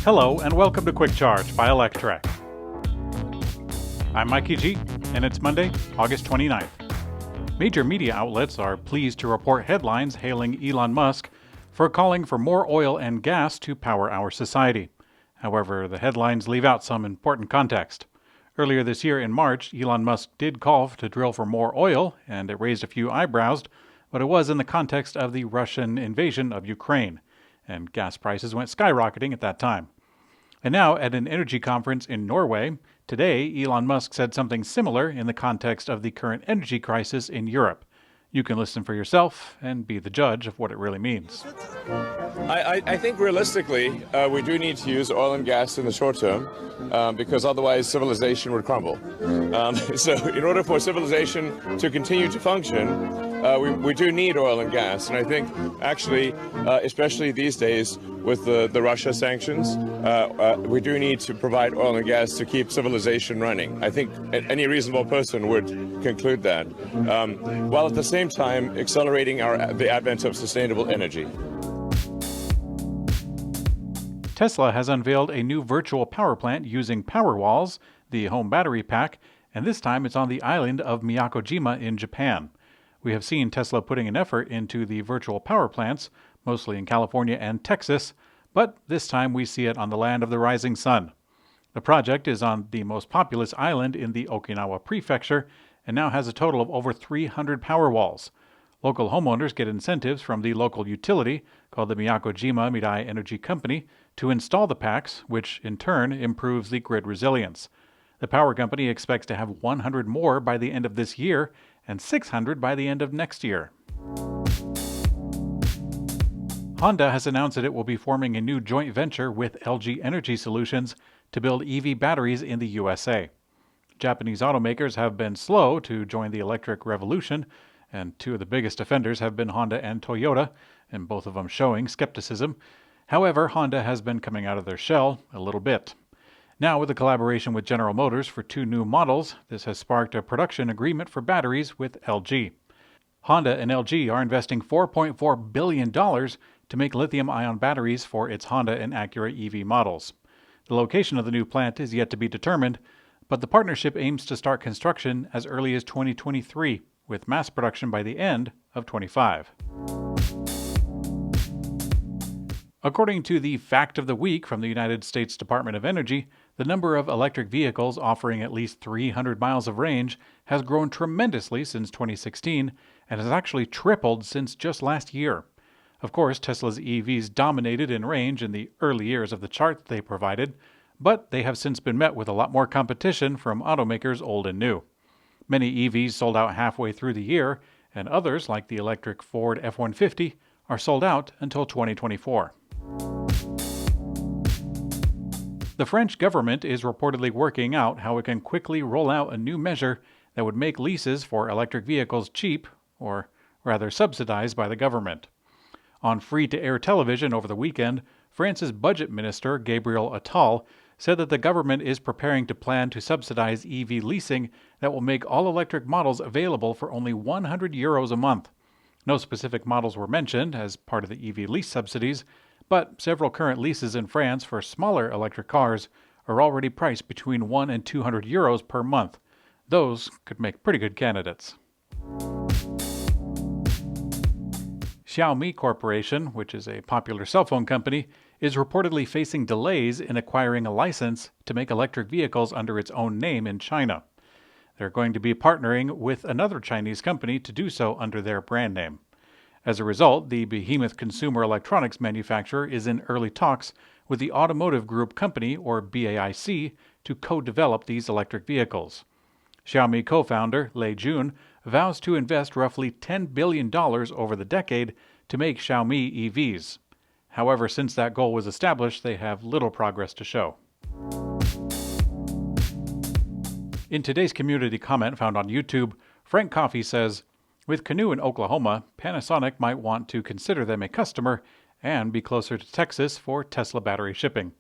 Hello and welcome to Quick Charge by Electrek. I'm Mikey G, and it's Monday, August 29th. Major media outlets are pleased to report headlines hailing Elon Musk for calling for more oil and gas to power our society. However, the headlines leave out some important context. Earlier this year in March, Elon Musk did call to drill for more oil, and it raised a few eyebrows, but it was in the context of the Russian invasion of Ukraine, and gas prices went skyrocketing at that time. And now, at an energy conference in Norway, today Elon Musk said something similar in the context of the current energy crisis in Europe. You can listen for yourself and be the judge of what it really means. I think realistically, we do need to use oil and gas in the short term because otherwise civilization would crumble. So in order for civilization to continue to function, we do need oil and gas. And I think actually, especially these days with the Russia sanctions, we do need to provide oil and gas to keep civilization running. I think any reasonable person would conclude that, while at the same time accelerating the advent of sustainable energy. Tesla has unveiled a new virtual power plant using Powerwalls, the home battery pack, and this time it's on the island of Miyakojima in Japan. We have seen Tesla putting an effort into the virtual power plants, mostly in California and Texas, but this time we see it on the land of the rising sun. The project is on the most populous island in the Okinawa prefecture and now has a total of over 300 Powerwalls. Local homeowners get incentives from the local utility, called the Miyakojima Mirai Energy Company, to install the packs, which in turn improves the grid resilience. The power company expects to have 100 more by the end of this year and 600 by the end of next year. Honda has announced that it will be forming a new joint venture with LG Energy Solutions to build EV batteries in the USA. Japanese automakers have been slow to join the electric revolution, and two of the biggest offenders have been Honda and Toyota, and both of them showing skepticism. However, Honda has been coming out of their shell a little bit. Now, with a collaboration with General Motors for two new models, this has sparked a production agreement for batteries with LG. Honda and LG are investing $4.4 billion to make lithium-ion batteries for its Honda and Acura EV models. The location of the new plant is yet to be determined, but the partnership aims to start construction as early as 2023, with mass production by the end of 25. According to the Fact of the Week from the United States Department of Energy, the number of electric vehicles offering at least 300 miles of range has grown tremendously since 2016 and has actually tripled since just last year. Of course, Tesla's EVs dominated in range in the early years of the chart they provided, but they have since been met with a lot more competition from automakers old and new. Many EVs sold out halfway through the year, and others, like the electric Ford F-150, are sold out until 2024. The French government is reportedly working out how it can quickly roll out a new measure that would make leases for electric vehicles cheap, or rather subsidized by the government. On free-to-air television over the weekend, France's budget minister, Gabriel Attal, said that the government is preparing to plan to subsidize EV leasing that will make all electric models available for only €100 a month. No specific models were mentioned as part of the EV lease subsidies, but several current leases in France for smaller electric cars are already priced between €100 and €200 per month. Those could make pretty good candidates. Xiaomi Corporation, which is a popular cell phone company, is reportedly facing delays in acquiring a license to make electric vehicles under its own name in China. They're going to be partnering with another Chinese company to do so under their brand name. As a result, the behemoth consumer electronics manufacturer is in early talks with the automotive group company, or BAIC, to co-develop these electric vehicles. Xiaomi co-founder Lei Jun vows to invest roughly $10 billion over the decade to make Xiaomi EVs. However, since that goal was established, they have little progress to show. In today's community comment found on YouTube, Frank Coffey says, "With Canoo in Oklahoma, Panasonic might want to consider them a customer and be closer to Texas for Tesla battery shipping."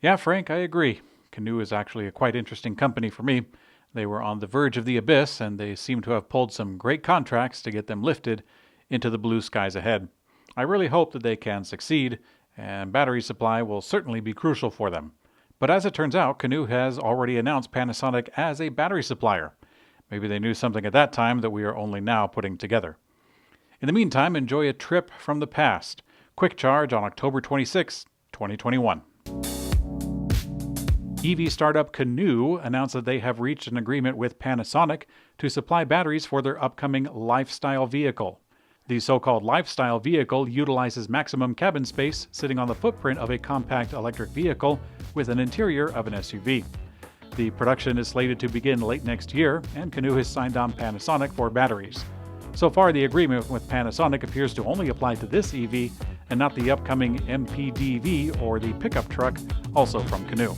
Yeah, Frank, I agree. Canoo is actually a quite interesting company for me. They were on the verge of the abyss, and they seem to have pulled some great contracts to get them lifted into the blue skies ahead. I really hope that they can succeed, and battery supply will certainly be crucial for them. But as it turns out, Canoo has already announced Panasonic as a battery supplier. Maybe they knew something at that time that we are only now putting together. In the meantime, enjoy a trip from the past. Quick charge on October 26, 2021. EV startup Canoo announced that they have reached an agreement with Panasonic to supply batteries for their upcoming lifestyle vehicle. The so-called lifestyle vehicle utilizes maximum cabin space sitting on the footprint of a compact electric vehicle with an interior of an SUV. The production is slated to begin late next year, and Canoo has signed on Panasonic for batteries. So far, the agreement with Panasonic appears to only apply to this EV and not the upcoming MPDV or the pickup truck, also from Canoo.